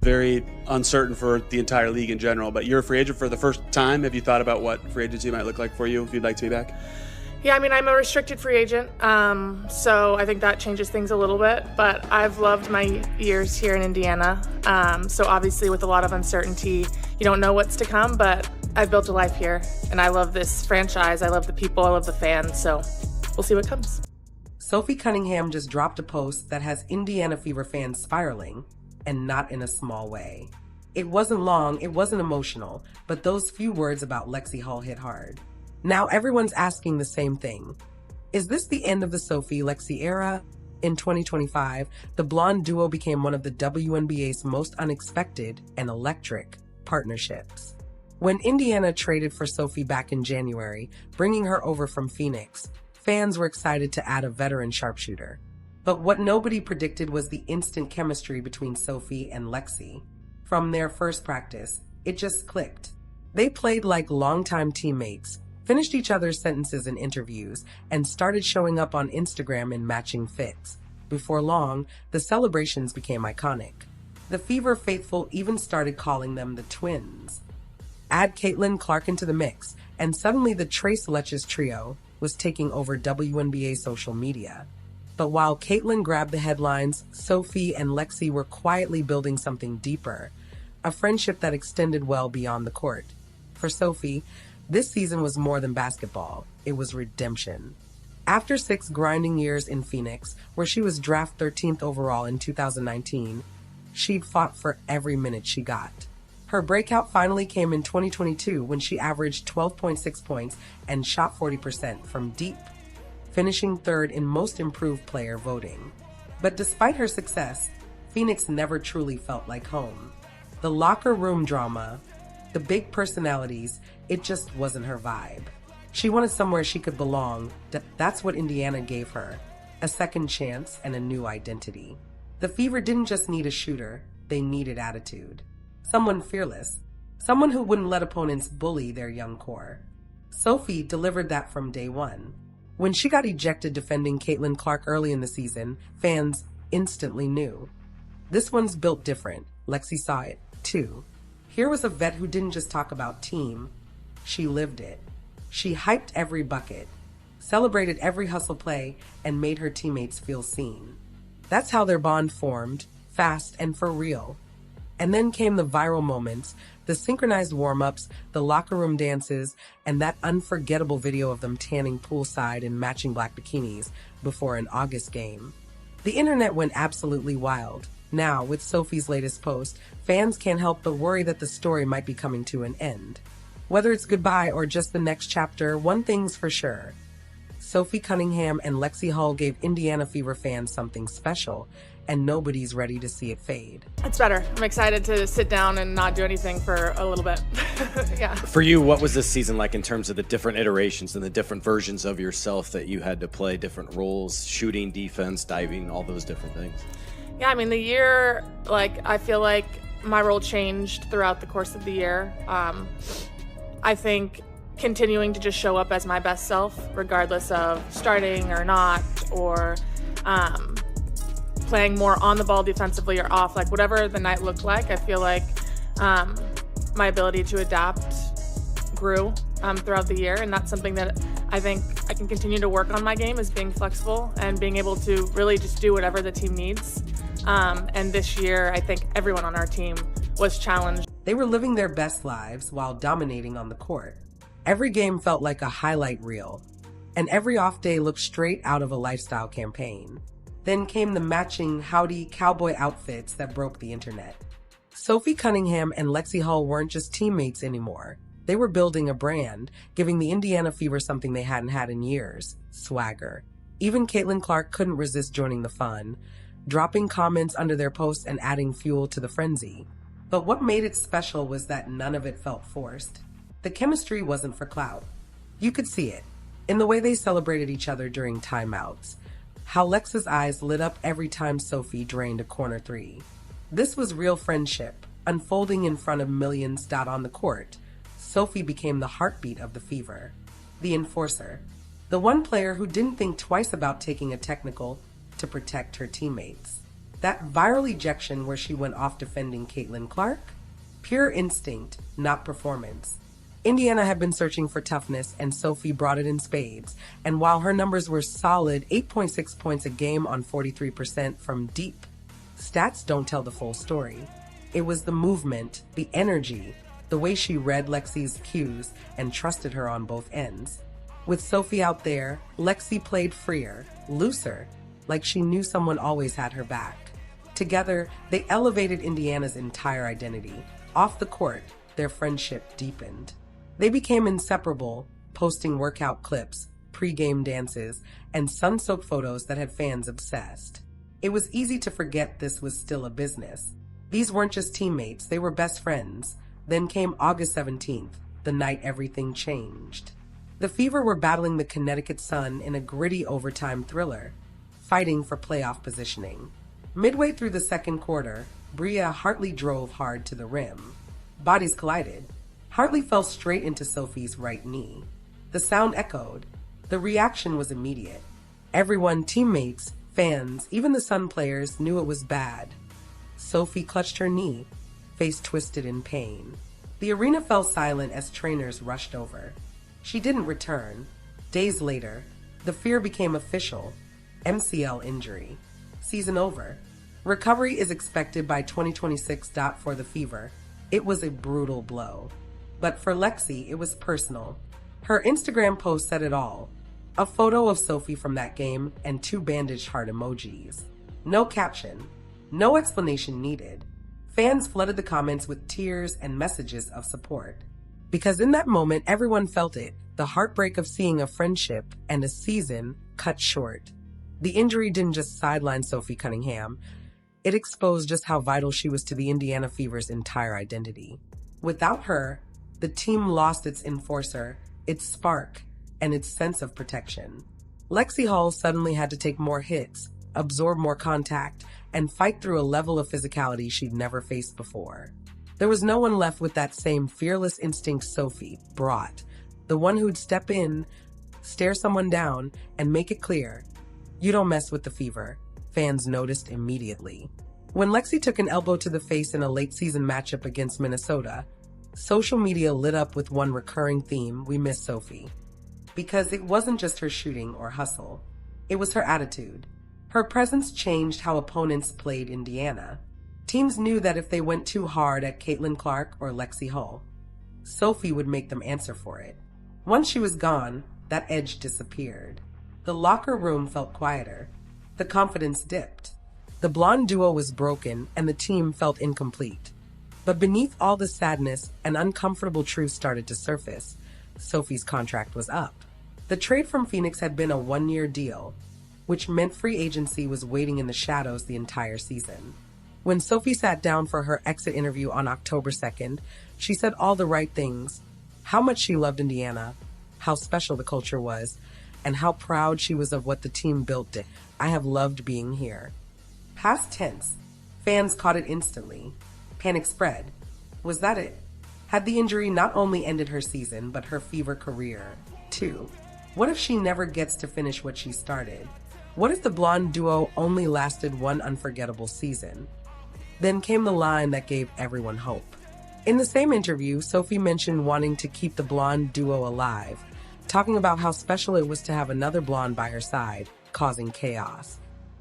very uncertain for the entire league in general, but you're a free agent for the first time. Have you thought about what free agency might look like for you if you'd like to be back? Yeah, I mean, I'm a restricted free agent, so I think that changes things a little bit, but I've loved my years here in Indiana. So obviously with a lot of uncertainty, you don't know what's to come, but I've built a life here, and I love this franchise. I love the people, I love the fans, so we'll see what comes. Sophie Cunningham just dropped a post that has Indiana Fever fans spiraling, and not in a small way. It wasn't long, it wasn't emotional, but those few words about Lexie Hull hit hard. Now everyone's asking the same thing. Is this the end of the Sophie-Lexie era? In 2025, the blonde duo became one of the WNBA's most unexpected and electric partnerships. When Indiana traded for Sophie back in January, bringing her over from Phoenix, fans were excited to add a veteran sharpshooter. But what nobody predicted was the instant chemistry between Sophie and Lexie. From their first practice, it just clicked. They played like longtime teammates, finished each other's sentences in interviews, and started showing up on Instagram in matching fits. Before long, the celebrations became iconic. The Fever faithful even started calling them the twins. Add Caitlin Clark into the mix, and suddenly the Trace Letches trio was taking over WNBA social media. But while Caitlin grabbed the headlines, Sophie and Lexie were quietly building something deeper, a friendship that extended well beyond the court. For Sophie, this season was more than basketball. It was redemption. After 6 grinding years in Phoenix, where she was drafted 13th overall in 2019, she'd fought for every minute she got. Her breakout finally came in 2022 when she averaged 12.6 points and shot 40% from deep, finishing 3rd in Most Improved Player voting. But despite her success, Phoenix never truly felt like home. The locker room drama, the big personalities, it just wasn't her vibe. She wanted somewhere she could belong. That's what Indiana gave her, a second chance and a new identity. The Fever didn't just need a shooter, they needed attitude. Someone fearless, someone who wouldn't let opponents bully their young core. Sophie delivered that from day one. When she got ejected defending Caitlin Clark early in the season, fans instantly knew. This one's built different. Lexie saw it, too. Here was a vet who didn't just talk about team, she lived it. She hyped every bucket, celebrated every hustle play, and made her teammates feel seen. That's how their bond formed, fast and for real. And then came the viral moments, the synchronized warm-ups, the locker room dances, and that unforgettable video of them tanning poolside in matching black bikinis before an August game. The internet went absolutely wild. Now, with Sophie's latest post, fans can't help but worry that the story might be coming to an end. Whether it's goodbye or just the next chapter, one thing's for sure. Sophie Cunningham and Lexie Hull gave Indiana Fever fans something special, and nobody's ready to see it fade. It's better. I'm excited to sit down and not do anything for a little bit. Yeah. For you, what was this season like in terms of the different iterations and the different versions of yourself that you had to play, different roles, shooting, defense, diving, all those different things? Yeah, I mean, the year, I feel like my role changed throughout the course of the year. I think continuing to just show up as my best self, regardless of starting or not, or playing more on the ball defensively or off, whatever the night looked like, I feel like my ability to adapt grew throughout the year, and that's something that I think I can continue to work on my game, is being flexible and being able to really just do whatever the team needs. And this year, I think everyone on our team was challenged. They were living their best lives while dominating on the court. Every game felt like a highlight reel, and every off day looked straight out of a lifestyle campaign. Then came the matching howdy cowboy outfits that broke the internet. Sophie Cunningham and Lexie Hull weren't just teammates anymore. They were building a brand, giving the Indiana Fever something they hadn't had in years: swagger. Even Caitlin Clark couldn't resist joining the fun, dropping comments under their posts and adding fuel to the frenzy. But what made it special was that none of it felt forced. The chemistry wasn't for clout. You could see it in the way they celebrated each other during timeouts, how Lex's eyes lit up every time Sophie drained a corner three. This was real friendship, unfolding in front of millions. On the court, Sophie became the heartbeat of the Fever, the enforcer, the one player who didn't think twice about taking a technical to protect her teammates. That viral ejection where she went off defending Caitlin Clark? Pure instinct, not performance. Indiana had been searching for toughness, and Sophie brought it in spades. And while her numbers were solid, 8.6 points a game on 43% from deep, stats don't tell the full story. It was the movement, the energy, the way she read Lexie's cues and trusted her on both ends. With Sophie out there, Lexie played freer, looser, like she knew someone always had her back. Together, they elevated Indiana's entire identity. Off the court, their friendship deepened. They became inseparable, posting workout clips, pre-game dances, and sun-soaked photos that had fans obsessed. It was easy to forget this was still a business. These weren't just teammates, they were best friends. Then came August 17th, the night everything changed. The Fever were battling the Connecticut Sun in a gritty overtime thriller, fighting for playoff positioning. Midway through the second quarter, Bria Hartley drove hard to the rim. Bodies collided. Hartley fell straight into Sophie's right knee. The sound echoed. The reaction was immediate. Everyone, teammates, fans, even the Sun players, knew it was bad. Sophie clutched her knee, face twisted in pain. The arena fell silent as trainers rushed over. She didn't return. Days later, the fear became official. MCL injury. Season over. Recovery is expected by 2026. For the Fever, it was a brutal blow. But for Lexie, it was personal. Her Instagram post said it all. A photo of Sophie from that game and 2 bandaged heart emojis. No caption. No explanation needed. Fans flooded the comments with tears and messages of support. Because in that moment, everyone felt it, the heartbreak of seeing a friendship and a season cut short. The injury didn't just sideline Sophie Cunningham. It exposed just how vital she was to the Indiana Fever's entire identity. Without her, the team lost its enforcer, its spark, and its sense of protection. Lexie Hull suddenly had to take more hits, absorb more contact, and fight through a level of physicality she'd never faced before. There was no one left with that same fearless instinct Sophie brought, the one who'd step in, stare someone down, and make it clear, you don't mess with the Fever. Fans noticed immediately. When Lexie took an elbow to the face in a late-season matchup against Minnesota, social media lit up with one recurring theme: we miss Sophie. Because it wasn't just her shooting or hustle. It was her attitude. Her presence changed how opponents played Indiana. Teams knew that if they went too hard at Caitlin Clark or Lexie Hull, Sophie would make them answer for it. Once she was gone, that edge disappeared. The locker room felt quieter. The confidence dipped. The blonde duo was broken and the team felt incomplete. But beneath all the sadness, an uncomfortable truth started to surface. Sophie's contract was up. The trade from Phoenix had been a 1-year deal, which meant free agency was waiting in the shadows the entire season. When Sophie sat down for her exit interview on October 2nd, she said all the right things. How much she loved Indiana, how special the culture was, and how proud she was of what the team built it. I have loved being here. Past tense. Fans caught it instantly. Panic spread. Was that it? Had the injury not only ended her season, but her Fever career, too? What if she never gets to finish what she started? What if the blonde duo only lasted one unforgettable season? Then came the line that gave everyone hope. In the same interview, Sophie mentioned wanting to keep the blonde duo alive, talking about how special it was to have another blonde by her side, causing chaos.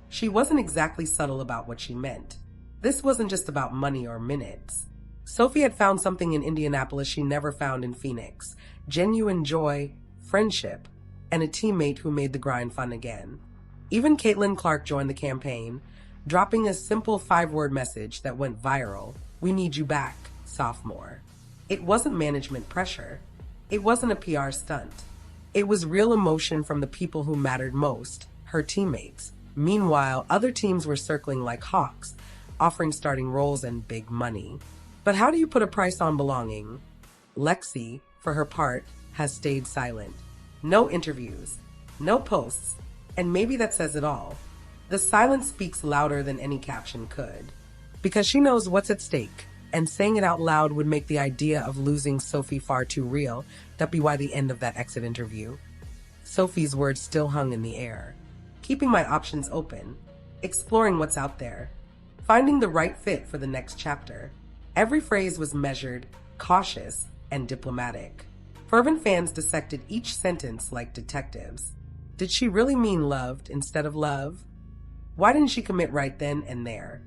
She wasn't exactly subtle about what she meant. This wasn't just about money or minutes. Sophie had found something in Indianapolis she never found in Phoenix: genuine joy, friendship, and a teammate who made the grind fun again. Even Caitlin Clark joined the campaign, dropping a simple 5-word message that went viral: "We need you back, sophomore." It wasn't management pressure. It wasn't a PR stunt. It was real emotion from the people who mattered most, her teammates. Meanwhile, other teams were circling like hawks, offering starting roles and big money. But how do you put a price on belonging? Lexie, for her part, has stayed silent. No interviews, no posts, and maybe that says it all. The silence speaks louder than any caption could. Because she knows what's at stake, and saying it out loud would make the idea of losing Sophie far too real. That'd be why the end of that exit interview. Sophie's words still hung in the air. Keeping my options open, exploring what's out there. finding the right fit for the next chapter. Every phrase was measured, cautious, and diplomatic. Fervent fans dissected each sentence like detectives. Did she really mean loved instead of love? Why didn't she commit right then and there?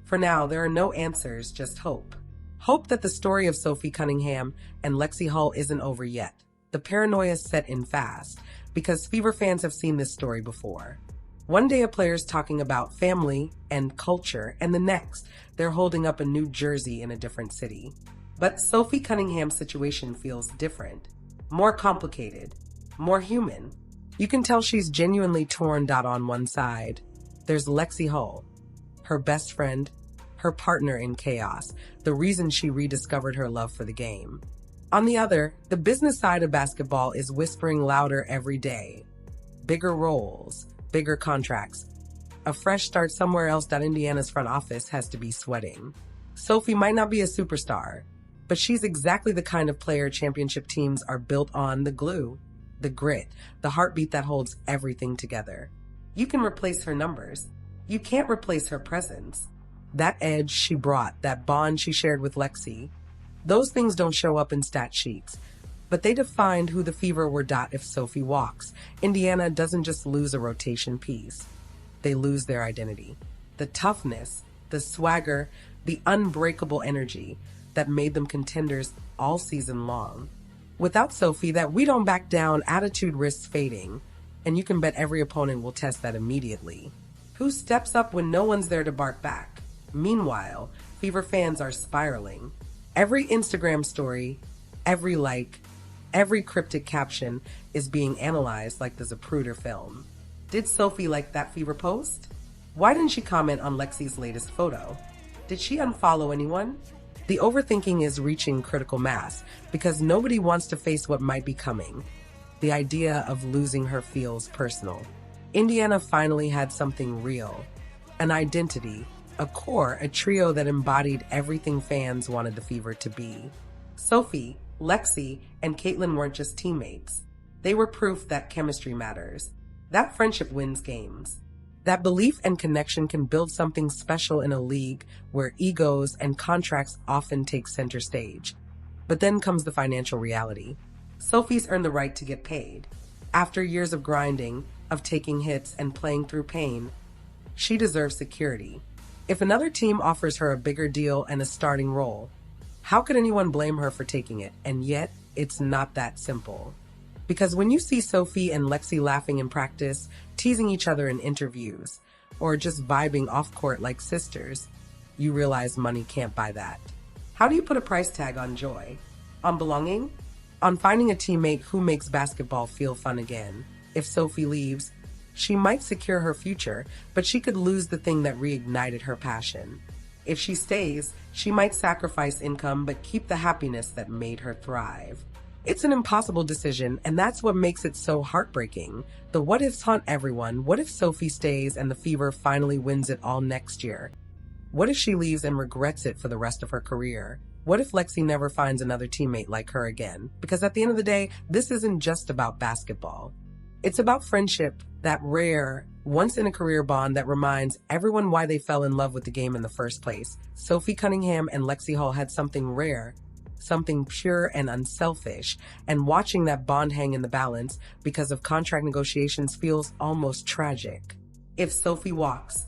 For now, there are no answers, just hope. Hope that the story of Sophie Cunningham and Lexie Hull isn't over yet. The paranoia set in fast, because Fever fans have seen this story before. One day a player's talking about family and culture, and the next, they're holding up a new jersey in a different city. But Sophie Cunningham's situation feels different, more complicated, more human. You can tell she's genuinely torn out on one side. There's Lexie Hull, her best friend, her partner in chaos, the reason she rediscovered her love for the game. On the other, the business side of basketball is whispering louder every day. Bigger roles, bigger contracts, a fresh start somewhere else that Indiana's front office has to be sweating. Sophie might not be a superstar, but she's exactly the kind of player championship teams are built on: the glue, the grit, the heartbeat that holds everything together. You can replace her numbers. You can't replace her presence. That edge she brought, that bond she shared with Lexie, those things don't show up in stat sheets, but they defined who the Fever were. If Sophie walks, Indiana doesn't just lose a rotation piece. They lose their identity. The toughness, the swagger, the unbreakable energy that made them contenders all season long. Without Sophie, that we don't back down attitude risks fading, and you can bet every opponent will test that immediately. Who steps up when no one's there to bark back? Meanwhile, Fever fans are spiraling. Every Instagram story, every like, every cryptic caption is being analyzed like the Zapruder film. Did Sophie like that Fever post? Why didn't she comment on Lexie's latest photo? Did she unfollow anyone? The overthinking is reaching critical mass because nobody wants to face what might be coming. The idea of losing her feels personal. Indiana finally had something real, an identity, a core, a trio that embodied everything fans wanted the Fever to be. Sophie, Lexie, and Caitlin weren't just teammates. They were proof that chemistry matters, that friendship wins games, that belief and connection can build something special in a league where egos and contracts often take center stage. But then comes the financial reality. Sophie's earned the right to get paid. After years of grinding, of taking hits and playing through pain, she deserves security. If another team offers her a bigger deal and a starting role, how could anyone blame her for taking it? And yet, it's not that simple. Because when you see Sophie and Lexie laughing in practice, teasing each other in interviews, or just vibing off-court like sisters, you realize money can't buy that. How do you put a price tag on joy? On belonging? On finding a teammate who makes basketball feel fun again? If Sophie leaves, she might secure her future, but she could lose the thing that reignited her passion. If she stays, she might sacrifice income but keep the happiness that made her thrive. It's an impossible decision, and that's what makes it so heartbreaking. The what-ifs haunt everyone. What if Sophie stays and the Fever finally wins it all next year? What if she leaves and regrets it for the rest of her career? What if Lexie never finds another teammate like her again? Because at the end of the day, this isn't just about basketball. It's about friendship, that rare, once-in-a-career bond that reminds everyone why they fell in love with the game in the first place. Sophie Cunningham and Lexie Hull had something rare, something pure and unselfish, and watching that bond hang in the balance because of contract negotiations feels almost tragic. If Sophie walks,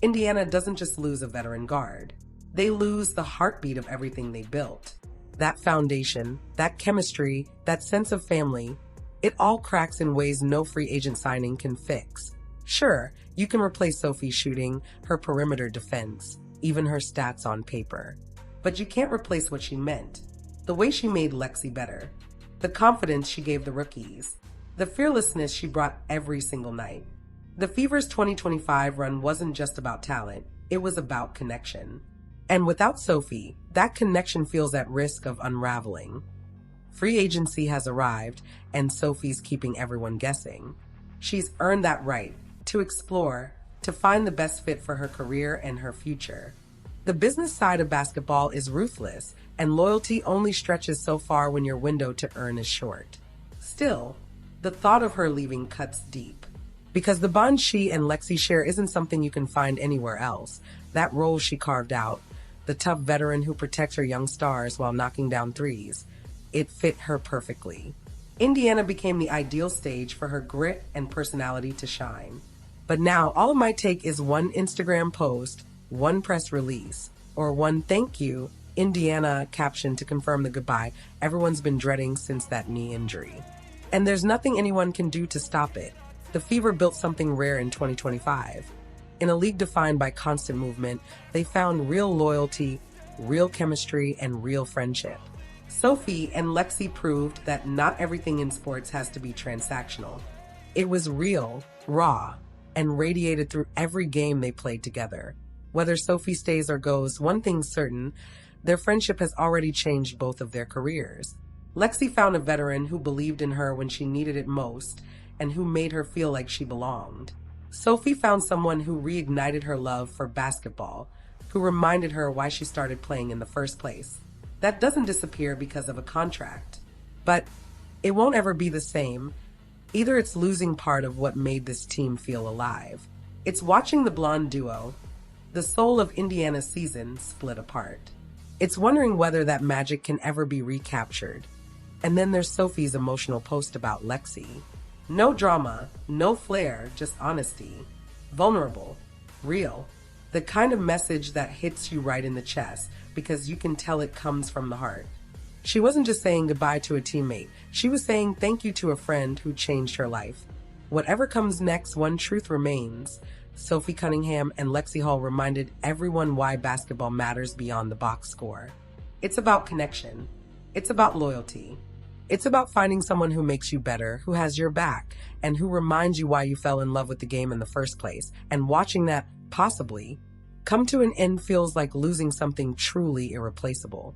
Indiana doesn't just lose a veteran guard. They lose the heartbeat of everything they built. That foundation, that chemistry, that sense of family, it all cracks in ways no free agent signing can fix. Sure, you can replace Sophie's shooting, her perimeter defense, even her stats on paper. But you can't replace what she meant. The way she made Lexie better. The confidence she gave the rookies. The fearlessness she brought every single night. The Fever's 2025 run wasn't just about talent, it was about connection. And without Sophie, that connection feels at risk of unraveling. Free agency has arrived, and Sophie's keeping everyone guessing. She's earned that right to explore, to find the best fit for her career and her future. The business side of basketball is ruthless, and loyalty only stretches so far when your window to earn is short. Still, the thought of her leaving cuts deep. Because the bond she and Lexie share isn't something you can find anywhere else. That role she carved out, the tough veteran who protects her young stars while knocking down threes, it fit her perfectly. Indiana became the ideal stage for her grit and personality to shine. But now, all it might take is one Instagram post, one press release, or one "thank you" Indiana caption to confirm the goodbye everyone's been dreading since that knee injury. And there's nothing anyone can do to stop it. The Fever built something rare in 2025. In a league defined by constant movement, they found real loyalty, real chemistry, and real friendship. Sophie and Lexie proved that not everything in sports has to be transactional. It was real, raw, and radiated through every game they played together. Whether Sophie stays or goes, one thing's certain, their friendship has already changed both of their careers. Lexie found a veteran who believed in her when she needed it most and who made her feel like she belonged. Sophie found someone who reignited her love for basketball, who reminded her why she started playing in the first place. That doesn't disappear because of a contract. But it won't ever be the same. Either it's losing part of what made this team feel alive. It's watching the blonde duo, the soul of Indiana's season, split apart. It's wondering whether that magic can ever be recaptured. And then there's Sophie's emotional post about Lexie. No drama, no flair, just honesty. Vulnerable, real. The kind of message that hits you right in the chest because you can tell it comes from the heart. She wasn't just saying goodbye to a teammate. She was saying thank you to a friend who changed her life. Whatever comes next, one truth remains. Sophie Cunningham and Lexie Hall reminded everyone why basketball matters beyond the box score. It's about connection. It's about loyalty. It's about finding someone who makes you better, who has your back, and who reminds you why you fell in love with the game in the first place. And watching that, possibly, come to an end feels like losing something truly irreplaceable.